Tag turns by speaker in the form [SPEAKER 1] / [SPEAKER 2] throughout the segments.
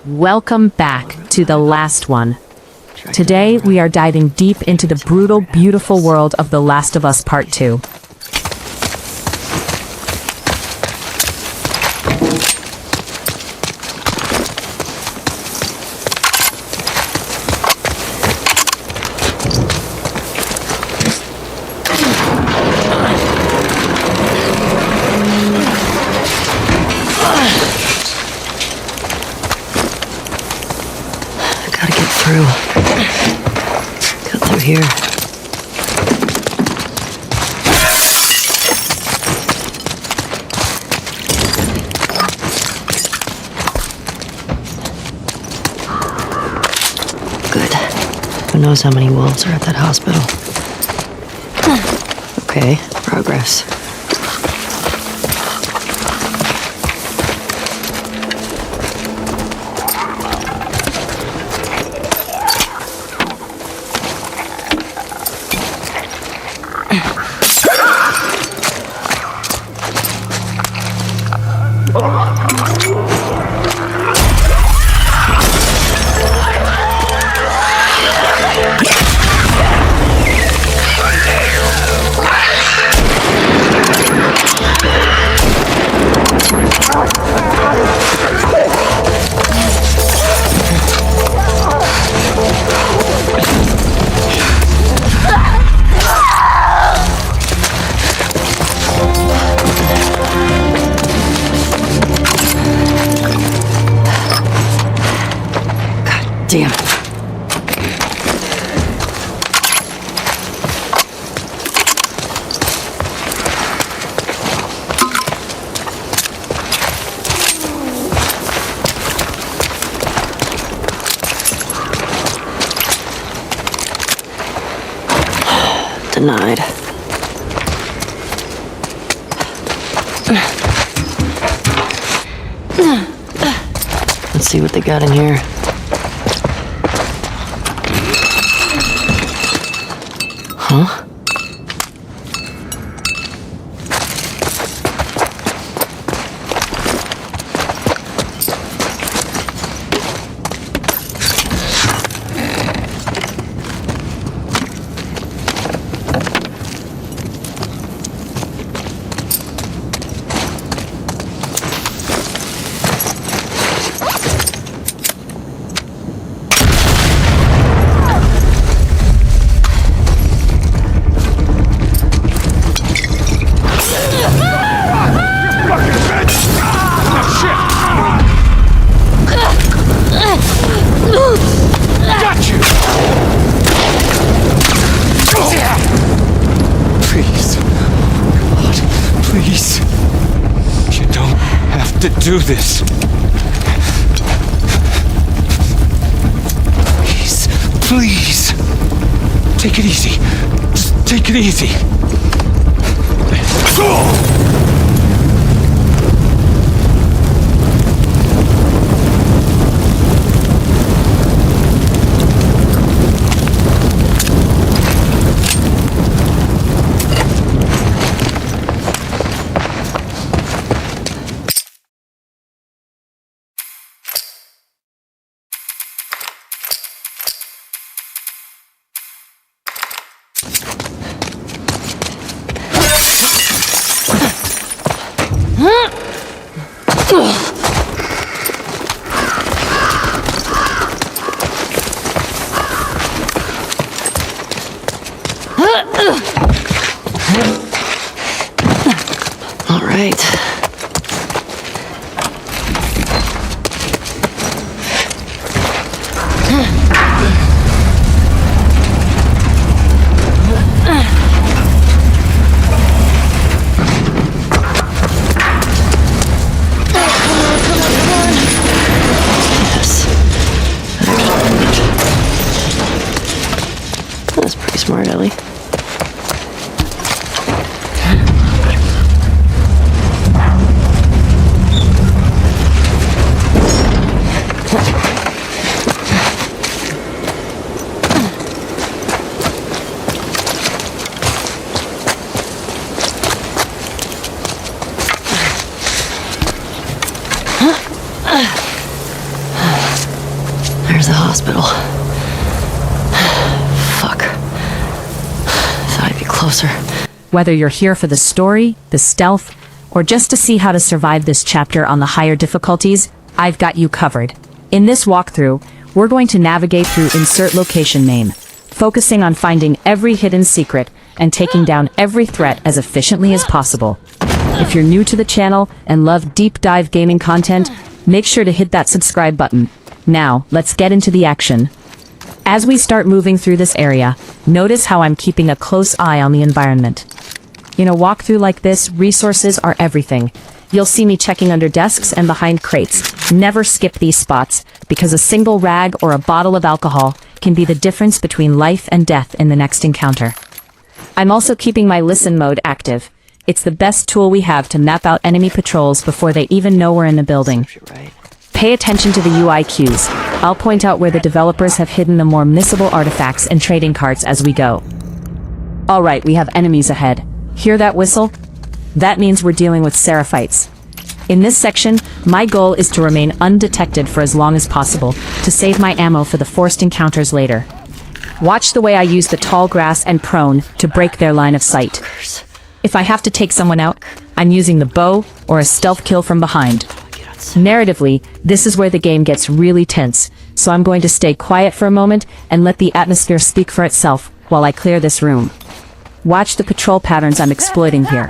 [SPEAKER 1] Welcome back to the last one. Today we are diving deep into the brutal, beautiful world of The Last of Us Part 2.
[SPEAKER 2] Gotta get through. Cut through here. Good. Who knows how many wolves are at that hospital? Okay, progress. Damn. Denied. Let's see what they got in here. Huh?
[SPEAKER 3] To do this. Please. Take it easy. Just take it easy. All right. That's pretty smart, Ellie.
[SPEAKER 2] There's the hospital. Fuck. Thought I'd be closer.
[SPEAKER 1] Whether you're here for the story, the stealth, or just to see how to survive this chapter on the higher difficulties, I've got you covered. In this walkthrough, we're going to navigate through Insert Location Name, focusing on finding every hidden secret and taking down every threat as efficiently as possible. If you're new to the channel and love deep dive gaming content, make sure to hit that subscribe button. Now, let's get into the action. As we start moving through this area, notice how I'm keeping a close eye on the environment. In a walkthrough like this, resources are everything. You'll see me checking under desks and behind crates. Never skip these spots, because a single rag or a bottle of alcohol can be the difference between life and death in the next encounter. I'm also keeping my listen mode active. It's the best tool we have to map out enemy patrols before they even know we're in the building. Pay attention to the UI cues. I'll point out where the developers have hidden the more missable artifacts and trading cards as we go. Alright, we have enemies ahead. Hear that whistle? That means we're dealing with Seraphites. In this section, my goal is to remain undetected for as long as possible, to save my ammo for the forced encounters later. Watch the way I use the tall grass and prone to break their line of sight. If I have to take someone out, I'm using the bow or a stealth kill from behind. Narratively, this is where the game gets really tense, so I'm going to stay quiet for a moment and let the atmosphere speak for itself while I clear this room. Watch the patrol patterns I'm exploiting here.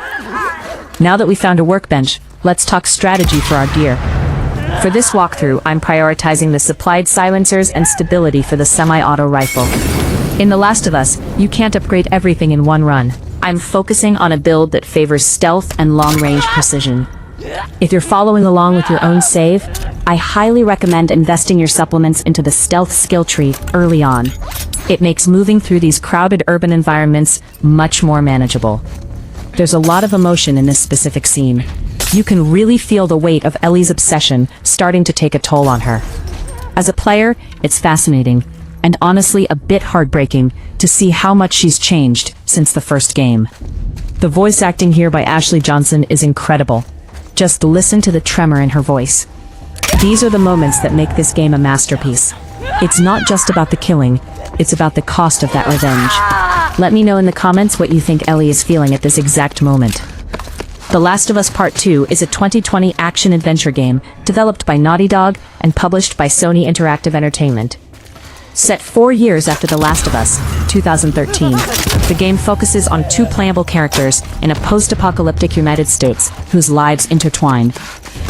[SPEAKER 1] Now that we found a workbench, let's talk strategy for our gear. For this walkthrough, I'm prioritizing the supplied silencers and stability for the semi-auto rifle. In The Last of Us, you can't upgrade everything in one run. I'm focusing on a build that favors stealth and long-range precision. If you're following along with your own save, I highly recommend investing your supplements into the stealth skill tree early on. It makes moving through these crowded urban environments much more manageable. There's a lot of emotion in this specific scene. You can really feel the weight of Ellie's obsession starting to take a toll on her. As a player, it's fascinating, and honestly a bit heartbreaking to see how much she's changed since the first game. The voice acting here by Ashley Johnson is incredible. Just listen to the tremor in her voice. These are the moments that make this game a masterpiece. It's not just about the killing, it's about the cost of that revenge. Let me know in the comments what you think Ellie is feeling at this exact moment. The Last of Us Part 2 is a 2020 action-adventure game developed by Naughty Dog and published by Sony Interactive Entertainment. Set 4 years after The Last of Us, 2013, the game focuses on two playable characters in a post-apocalyptic United States whose lives intertwine.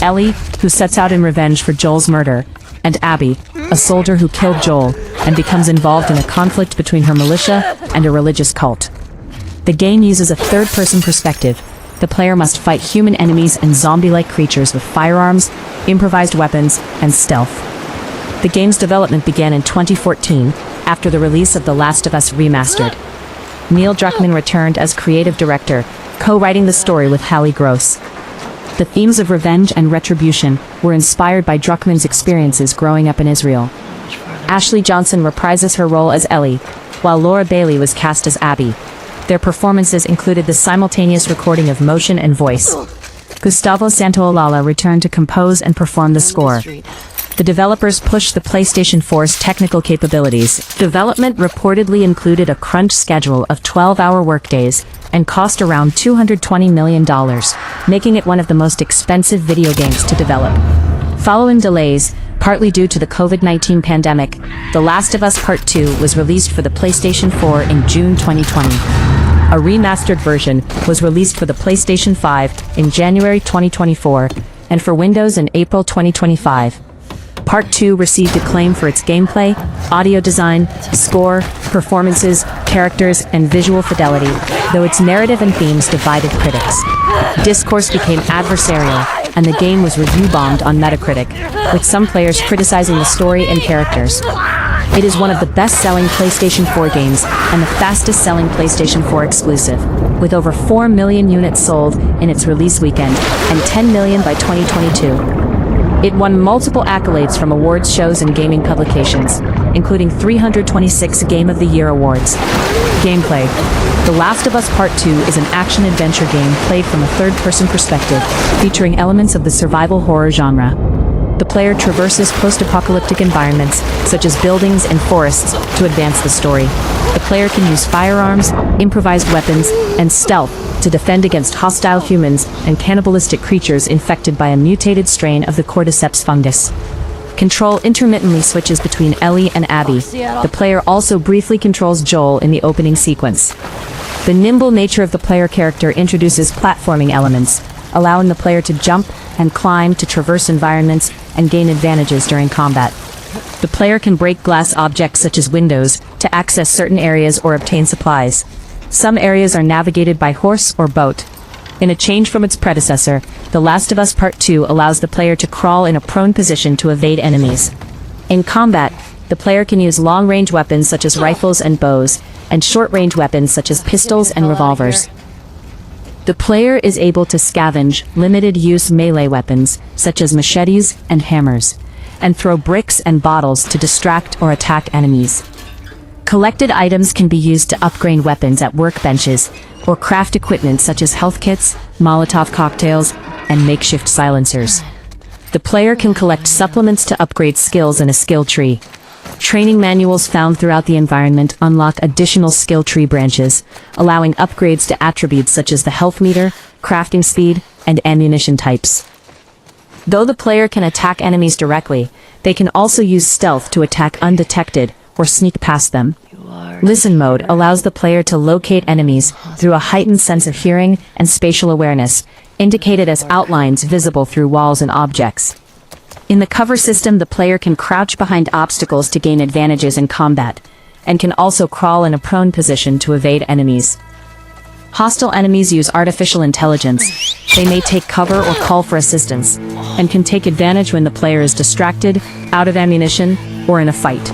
[SPEAKER 1] Ellie, who sets out in revenge for Joel's murder, and Abby, a soldier who killed Joel and becomes involved in a conflict between her militia and a religious cult. The game uses a third-person perspective. The player must fight human enemies and zombie-like creatures with firearms, improvised weapons, and stealth. The game's development began in 2014, after the release of The Last of Us Remastered. Neil Druckmann returned as creative director, co-writing the story with Hallie Gross. The themes of revenge and retribution were inspired by Druckmann's experiences growing up in Israel. Ashley Johnson reprises her role as Ellie, while Laura Bailey was cast as Abby. Their performances included the simultaneous recording of motion and voice. Gustavo Santaolalla returned to compose and perform the score. The developers pushed the PlayStation 4's technical capabilities. Development reportedly included a crunch schedule of 12-hour workdays and cost around $220 million, making it one of the most expensive video games to develop. Following delays, partly due to the COVID-19 pandemic, The Last of Us Part 2 was released for the PlayStation 4 in June 2020. A remastered version was released for the PlayStation 5 in January 2024 and for Windows in April 2025. Part 2 received acclaim for its gameplay, audio design, score, performances, characters, and visual fidelity, though its narrative and themes divided critics. Discourse became adversarial, and the game was review-bombed on Metacritic, with some players criticizing the story and characters. It is one of the best-selling PlayStation 4 games and the fastest-selling PlayStation 4 exclusive, with over 4 million units sold in its release weekend and 10 million by 2022. It won multiple accolades from awards shows and gaming publications, including 326 Game of the Year awards. Gameplay. The Last of Us Part 2 is an action-adventure game played from a third-person perspective, featuring elements of the survival horror genre. the player traverses post-apocalyptic environments, such as buildings and forests, to advance the story. The player can use firearms, improvised weapons, and stealth to defend against hostile humans and cannibalistic creatures infected by a mutated strain of the cordyceps fungus. Control intermittently switches between Ellie and Abby. The player also briefly controls Joel in the opening sequence. The nimble nature of the player character introduces platforming elements, allowing the player to jump and climb to traverse environments and gain advantages during combat. The player can break glass objects such as windows to access certain areas or obtain supplies. Some areas are navigated by horse or boat. In a change from its predecessor, The Last of Us Part 2 allows the player to crawl in a prone position to evade enemies. In combat, the player can use long-range weapons such as rifles and bows, and short-range weapons such as pistols and revolvers. The player is able to scavenge limited-use melee weapons such as machetes and hammers, and throw bricks and bottles to distract or attack enemies. Collected items can be used to upgrade weapons at workbenches, or craft equipment such as health kits, Molotov cocktails, and makeshift silencers. The player can collect supplements to upgrade skills in a skill tree. Training manuals found throughout the environment unlock additional skill tree branches, allowing upgrades to attributes such as the health meter, crafting speed, and ammunition types. Though the player can attack enemies directly, they can also use stealth to attack undetected or sneak past them. Listen mode allows the player to locate enemies through a heightened sense of hearing and spatial awareness, indicated as outlines visible through walls and objects. In the cover system, the player can crouch behind obstacles to gain advantages in combat, and can also crawl in a prone position to evade enemies. Hostile enemies use artificial intelligence. They may take cover or call for assistance, and can take advantage when the player is distracted, out of ammunition, or in a fight.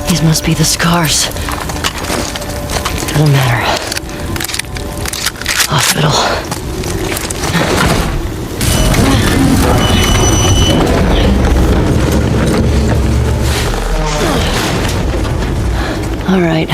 [SPEAKER 2] These must be the scars. Doesn't matter. Hospital. All right.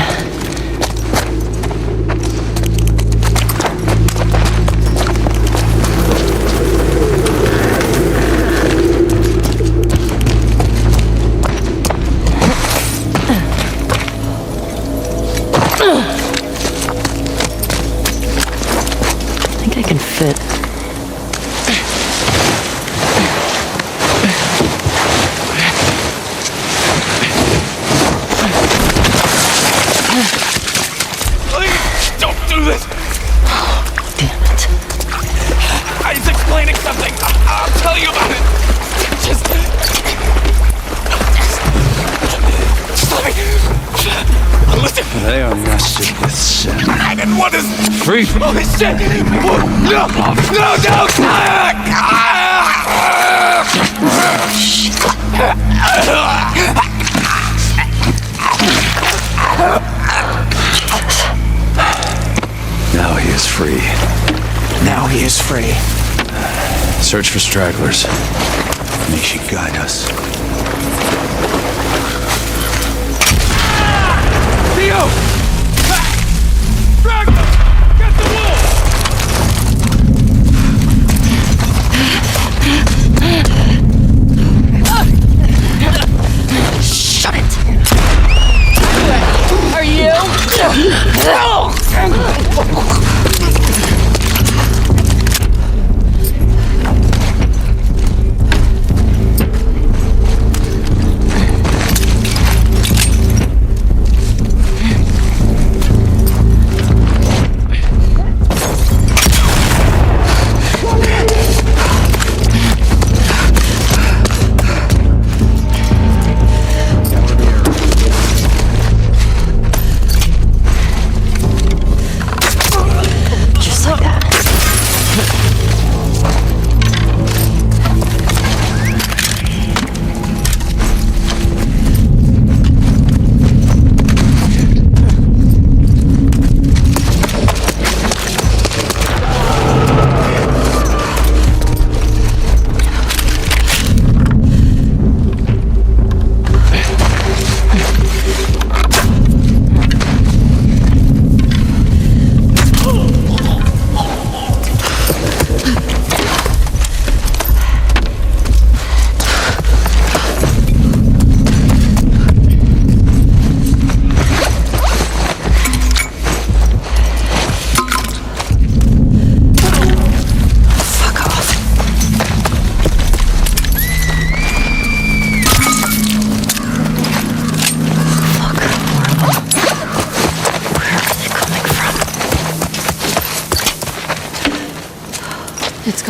[SPEAKER 2] I think I can fit.
[SPEAKER 3] Please, don't do this!
[SPEAKER 2] Damn it.
[SPEAKER 3] He's explaining something. I'll tell you about it. Just let me. Listen.
[SPEAKER 4] They are rusted with sin.
[SPEAKER 3] I didn't want this.
[SPEAKER 4] Free.
[SPEAKER 3] Holy shit! No!
[SPEAKER 4] Now he is free.
[SPEAKER 3] Now he is free.
[SPEAKER 4] Search for stragglers. May she guide us.
[SPEAKER 3] Theo! Ragnar! Get the wolf!
[SPEAKER 2] Shut it!
[SPEAKER 3] Are you?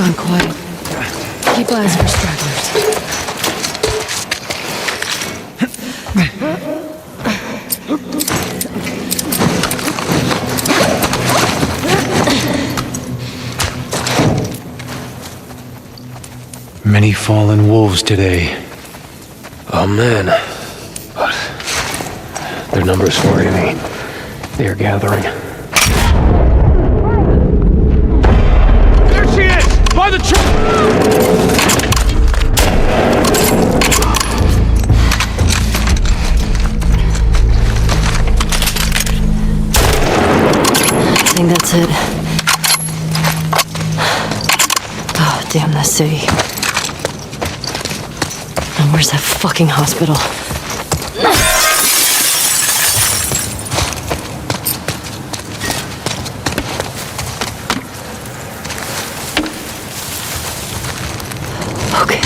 [SPEAKER 2] gone quiet. Keep eyes for stragglers.
[SPEAKER 3] Many fallen wolves today.
[SPEAKER 5] Oh man. But their numbers worry me. They are gathering.
[SPEAKER 3] There she is! By the
[SPEAKER 2] I think that's it. Oh, damn that city. And where's that fucking hospital? Okay.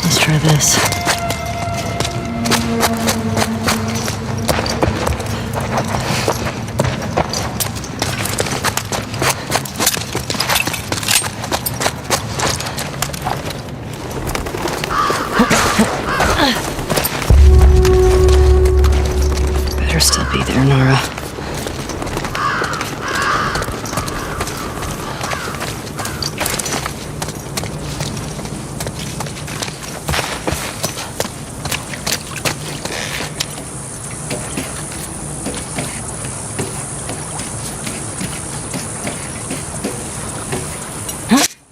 [SPEAKER 2] Let's try this. Better still be there, Nora.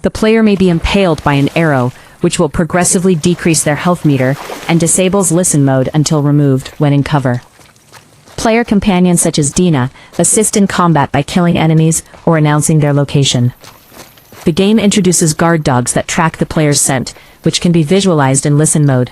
[SPEAKER 1] The player may be impaled by an arrow, which will progressively decrease their health meter and disables listen mode until removed when in cover. Player companions such as Dina assist in combat by killing enemies or announcing their location. The game introduces guard dogs that track the player's scent, which can be visualized in listen mode.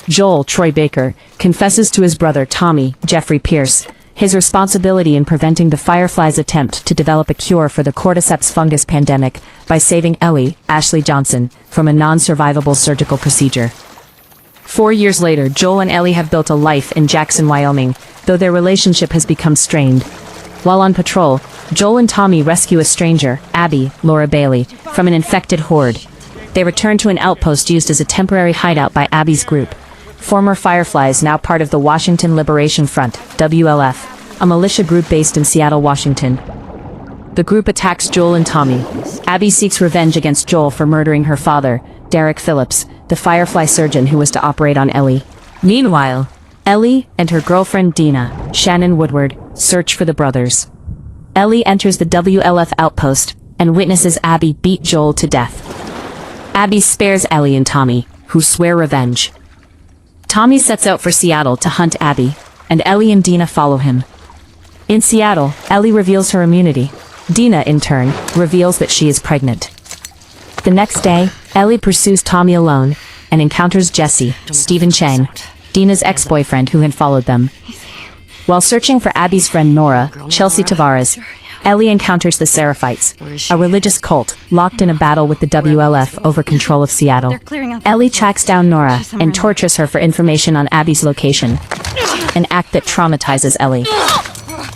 [SPEAKER 1] Joel, Troy Baker, confesses to his brother Tommy, Jeffrey Pierce, his responsibility in preventing the Firefly's attempt to develop a cure for the cordyceps fungus pandemic by saving Ellie, Ashley Johnson, from a non-survivable surgical procedure. 4 years later, Joel and Ellie have built a life in Jackson, Wyoming, though their relationship has become strained. While on patrol, Joel and Tommy rescue a stranger, Abby, Laura Bailey, from an infected horde. They return to an outpost used as a temporary hideout by Abby's group, former Fireflies now part of the Washington Liberation Front, WLF, a militia group based in Seattle, Washington. The group attacks Joel and Tommy. Abby seeks revenge against Joel for murdering her father, Derek Phillips, the Firefly surgeon who was to operate on Ellie. Meanwhile, Ellie and her girlfriend Dina, Shannon Woodward, search for the brothers. Ellie enters the WLF outpost and witnesses Abby beat Joel to death. Abby spares Ellie and Tommy, who swear revenge. Tommy sets out for Seattle to hunt Abby, and Ellie and Dina follow him. In Seattle, Ellie reveals her immunity. Dina, in turn, reveals that she is pregnant. The next day, Ellie pursues Tommy alone and encounters Jesse, Stephen Chang, Dina's ex-boyfriend who had followed them. While searching for Abby's friend Nora, Chelsea Tavares, Ellie encounters the Seraphites, a religious cult locked in a battle with the WLF over control of Seattle. Ellie tracks down Nora and tortures her for information on Abby's location, an act that traumatizes Ellie.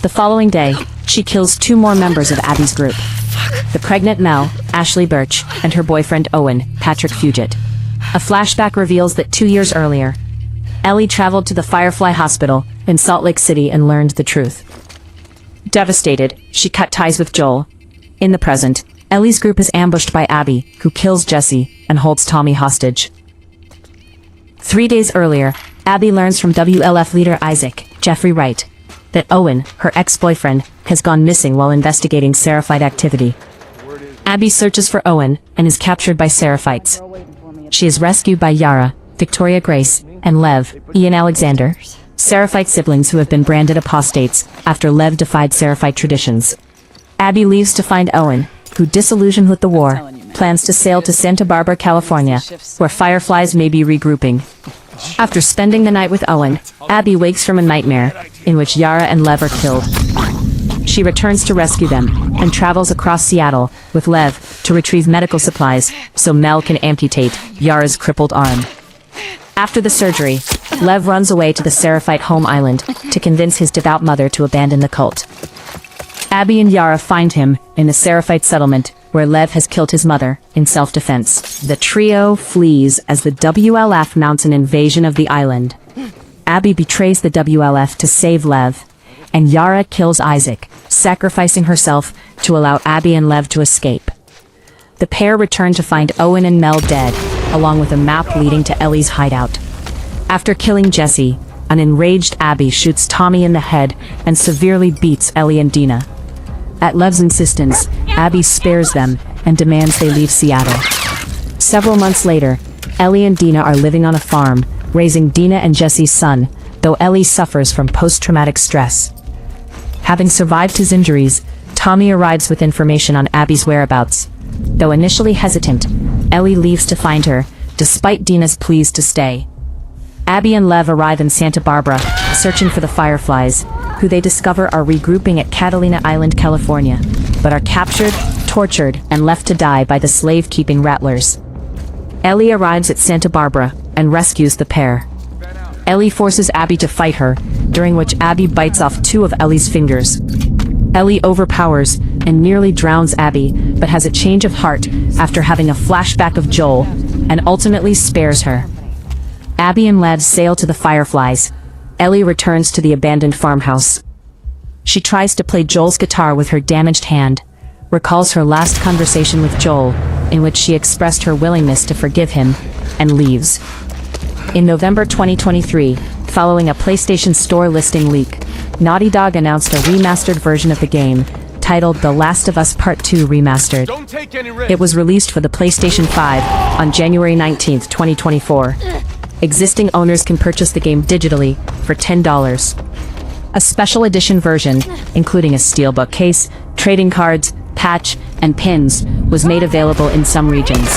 [SPEAKER 1] The following day, she kills 2 more members of Abby's group, the pregnant Mel, Ashley Birch, and her boyfriend Owen, Patrick Fugit. A flashback reveals that 2 years earlier, Ellie traveled to the Firefly Hospital in Salt Lake City and learned the truth. Devastated, she cut ties with Joel. In the present, Ellie's group is ambushed by Abby, who kills Jesse and holds Tommy hostage. 3 days earlier, Abby learns from WLF leader Isaac, Jeffrey Wright, that Owen, her ex-boyfriend, has gone missing while investigating Seraphite activity. Abby searches for Owen and is captured by Seraphites. She is rescued by Yara, Victoria Grace, and Lev, Ian Alexander, Seraphite siblings who have been branded apostates after Lev defied Seraphite traditions. Abby leaves to find Owen, who, disillusioned with the war, plans to sail to Santa Barbara, California, where Fireflies may be regrouping. After spending the night with Owen, Abby wakes from a nightmare in which Yara and Lev are killed. She returns to rescue them and travels across Seattle with Lev to retrieve medical supplies so Mel can amputate Yara's crippled arm. After the surgery, Lev runs away to the Seraphite home island to convince his devout mother to abandon the cult. Abby and Yara find him in the Seraphite settlement where Lev has killed his mother in self-defense. The trio flees as the WLF mounts an invasion of the island. Abby betrays the WLF to save Lev, and Yara kills Isaac, sacrificing herself to allow Abby and Lev to escape. The pair return to find Owen and Mel dead, along with a map leading to Ellie's hideout. After killing Jesse, an enraged Abby shoots Tommy in the head and severely beats Ellie and Dina. At Lev's insistence, Abby spares them and demands they leave Seattle. Several months later, Ellie and Dina are living on a farm, raising Dina and Jesse's son, though Ellie suffers from post-traumatic stress. Having survived his injuries, Tommy arrives with information on Abby's whereabouts. Though initially hesitant, Ellie leaves to find her, despite Dina's pleas to stay. Abby and Lev arrive in Santa Barbara, searching for the Fireflies, who they discover are regrouping at Catalina Island, California, but are captured, tortured, and left to die by the slave-keeping Rattlers. Ellie arrives at Santa Barbara and rescues the pair. Ellie forces Abby to fight her, during which Abby bites off 2 of Ellie's fingers. Ellie overpowers and nearly drowns Abby, but has a change of heart after having a flashback of Joel, and ultimately spares her. Abby and Lev sail to the Fireflies. Ellie returns to the abandoned farmhouse. She tries to play Joel's guitar with her damaged hand, recalls her last conversation with Joel, in which she expressed her willingness to forgive him, and leaves. In November 2023, following a PlayStation Store listing leak, Naughty Dog announced a remastered version of the game, titled The Last of Us Part 2 Remastered.
[SPEAKER 3] Don't take any risks.
[SPEAKER 1] It was released for the PlayStation 5 on January 19, 2024. Existing owners can purchase the game digitally for $10. A special edition version, including a steelbook case, trading cards, patch, and pins, was made available in some regions.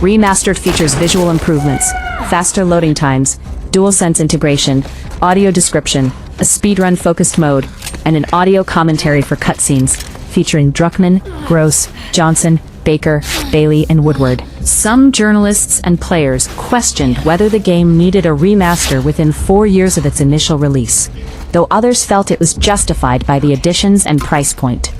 [SPEAKER 1] Remastered features visual improvements, faster loading times, DualSense integration, audio description, a speedrun-focused mode, and an audio commentary for cutscenes, featuring Druckmann, Gross, Johnson, Baker, Bailey, and Woodward. Some journalists and players questioned whether the game needed a remaster within 4 years of its initial release, though others felt it was justified by the additions and price point.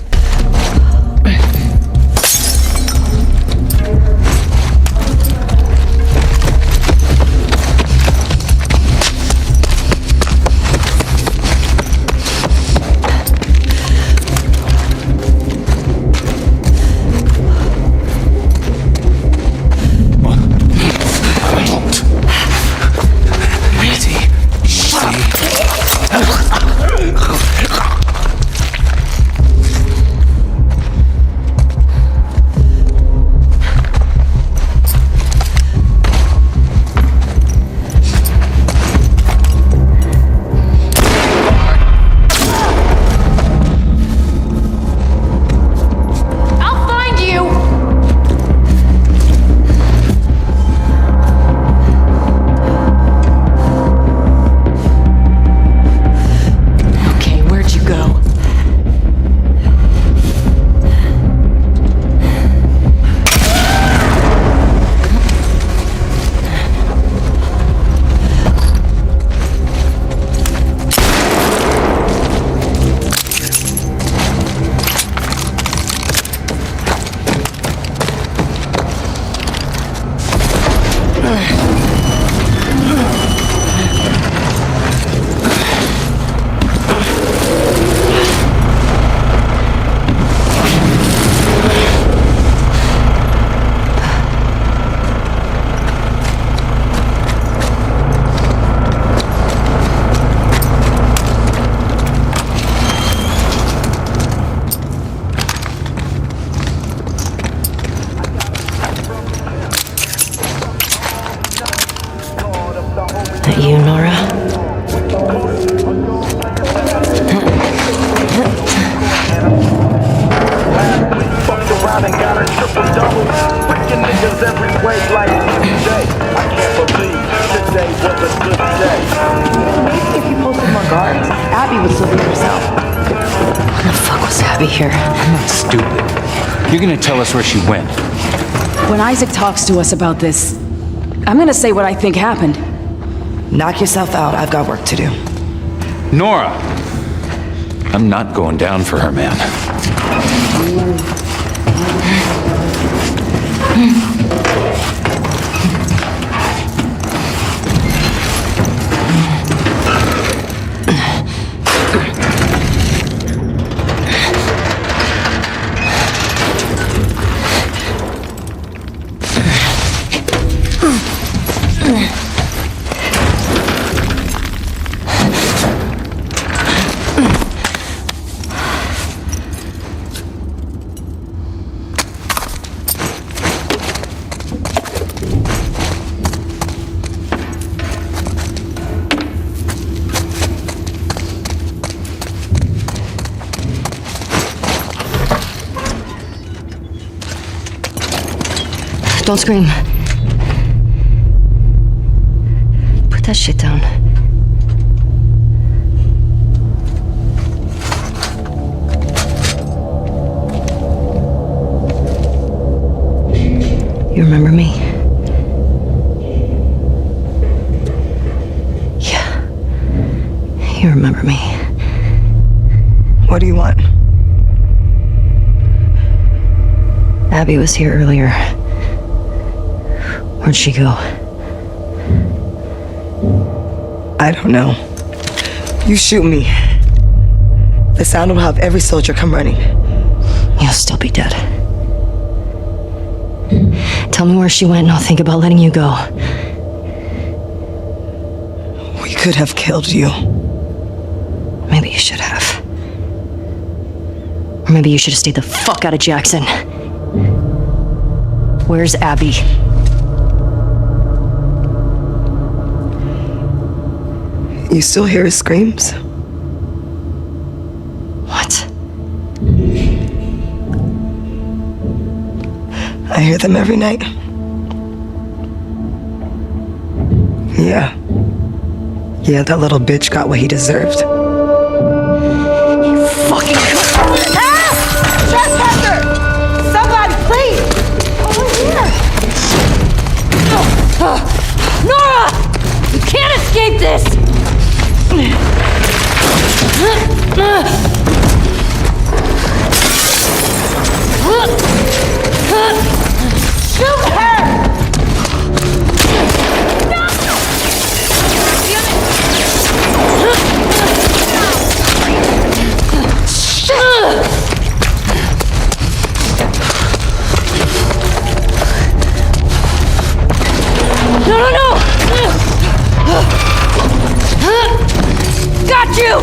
[SPEAKER 2] with Sylvia herself. Why the fuck was Abby here?
[SPEAKER 4] I'm not stupid. You're gonna tell us where she went.
[SPEAKER 6] When Isaac talks to us about this, I'm gonna say what I think happened.
[SPEAKER 7] Knock yourself out. I've got work to do.
[SPEAKER 4] Nora! I'm not going down for her, man.
[SPEAKER 2] Don't scream. Put that shit down. You remember me? Yeah. You remember me.
[SPEAKER 7] What do you want?
[SPEAKER 2] Abby was here earlier. Where'd she go?
[SPEAKER 7] I don't know. You shoot me. The sound will have every soldier come running.
[SPEAKER 2] You'll still be dead. Tell me where she went and I'll think about letting you go.
[SPEAKER 7] We could have killed you.
[SPEAKER 2] Maybe you should have. Or maybe you should have stayed the fuck out of Jackson. Where's Abby?
[SPEAKER 7] You still hear his screams?
[SPEAKER 2] What?
[SPEAKER 7] I hear them every night. Yeah. Yeah, that little bitch got what he deserved.
[SPEAKER 2] You fucking...
[SPEAKER 8] Trespassor! Somebody, please! Over here! Nora! You can't escape this! Shoot her! No, no, no! Got you!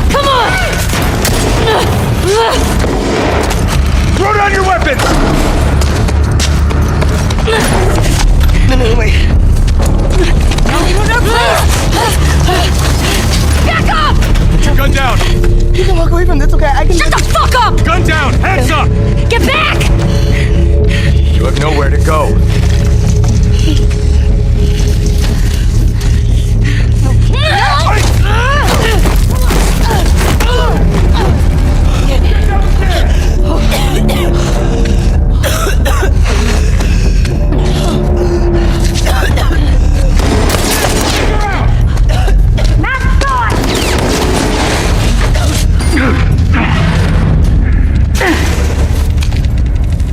[SPEAKER 8] Come on!
[SPEAKER 3] Throw down your weapons!
[SPEAKER 7] No, wait.
[SPEAKER 8] Back up!
[SPEAKER 3] Put your gun down!
[SPEAKER 7] You can walk away from this, okay? I can...
[SPEAKER 8] Shut the fuck up!
[SPEAKER 3] Gun down! Hands up!
[SPEAKER 8] Get back!
[SPEAKER 3] You have nowhere to go.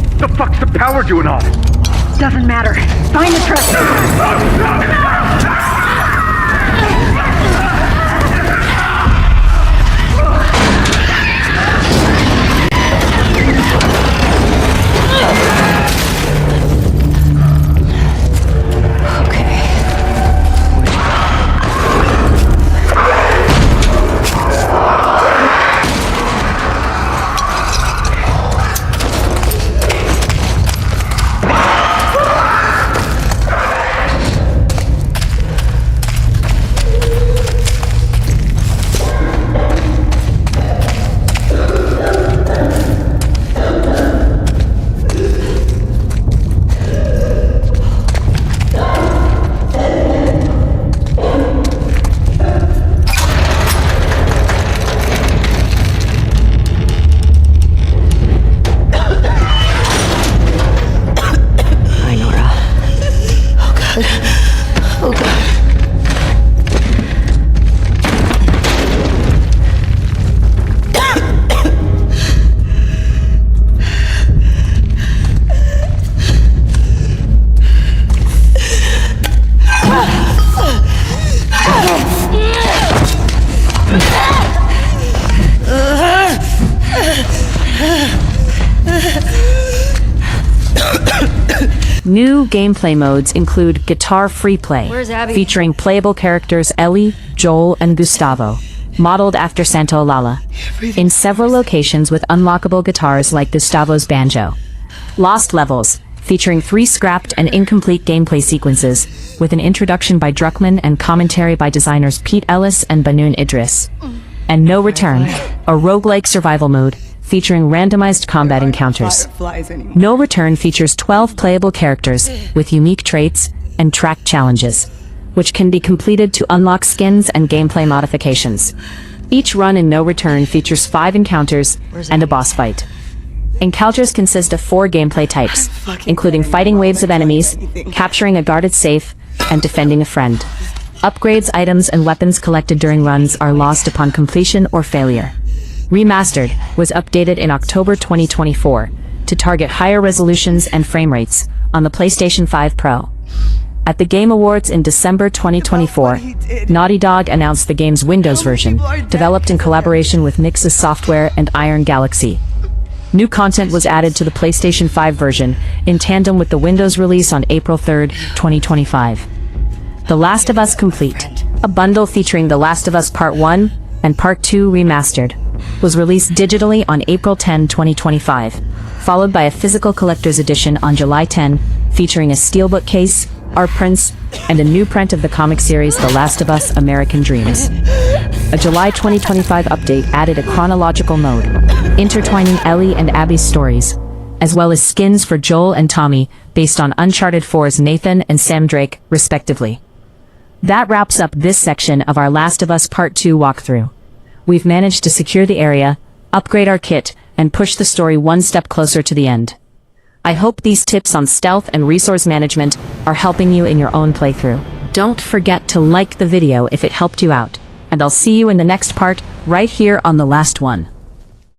[SPEAKER 9] What the fuck's the power doing on it?
[SPEAKER 8] Doesn't matter. Find the trust.
[SPEAKER 1] New gameplay modes include Guitar Free Play,
[SPEAKER 2] Where's Abby?
[SPEAKER 1] featuring playable characters Ellie, Joel, and Gustavo, modeled after Santa Olala, in several locations with unlockable guitars like Gustavo's banjo. Lost Levels, featuring 3 scrapped and incomplete gameplay sequences, with an introduction by Druckmann and commentary by designers Pete Ellis and Banoon Idris. And No Return, a roguelike survival mode, featuring randomized combat encounters. No Return features 12 playable characters with unique traits and track challenges, which can be completed to unlock skins and gameplay modifications. Each run in No Return features 5 encounters and a boss fight. Encounters consist of 4 gameplay types, including fighting waves of enemies, capturing a guarded safe, and defending a friend. Upgrades, items, and weapons collected during runs are lost upon completion or failure. Remastered was updated in October 2024 to target higher resolutions and frame rates on the PlayStation 5 Pro. At the Game Awards in December 2024, Naughty Dog announced the game's Windows version, developed in collaboration with Nixxes Software and Iron Galaxy. New content was added to the PlayStation 5 version in tandem with the Windows release on April 3, 2025. The Last of Us Complete, a bundle featuring The Last of Us Part 1 and Part 2 Remastered, was released digitally on April 10, 2025, followed by a physical collector's edition on July 10, featuring a steelbook case, art prints, and a new print of the comic series The Last of Us American Dreams. A July 2025 update added a chronological mode, intertwining Ellie and Abby's stories, as well as skins for Joel and Tommy based on Uncharted 4's Nathan and Sam Drake, respectively. That wraps up this section of our Last of Us Part 2 walkthrough. We've managed to secure the area, upgrade our kit, and push the story one step closer to the end. I hope these tips on stealth and resource management are helping you in your own playthrough. Don't forget to like the video if it helped you out, and I'll see you in the next part right here on The Last One.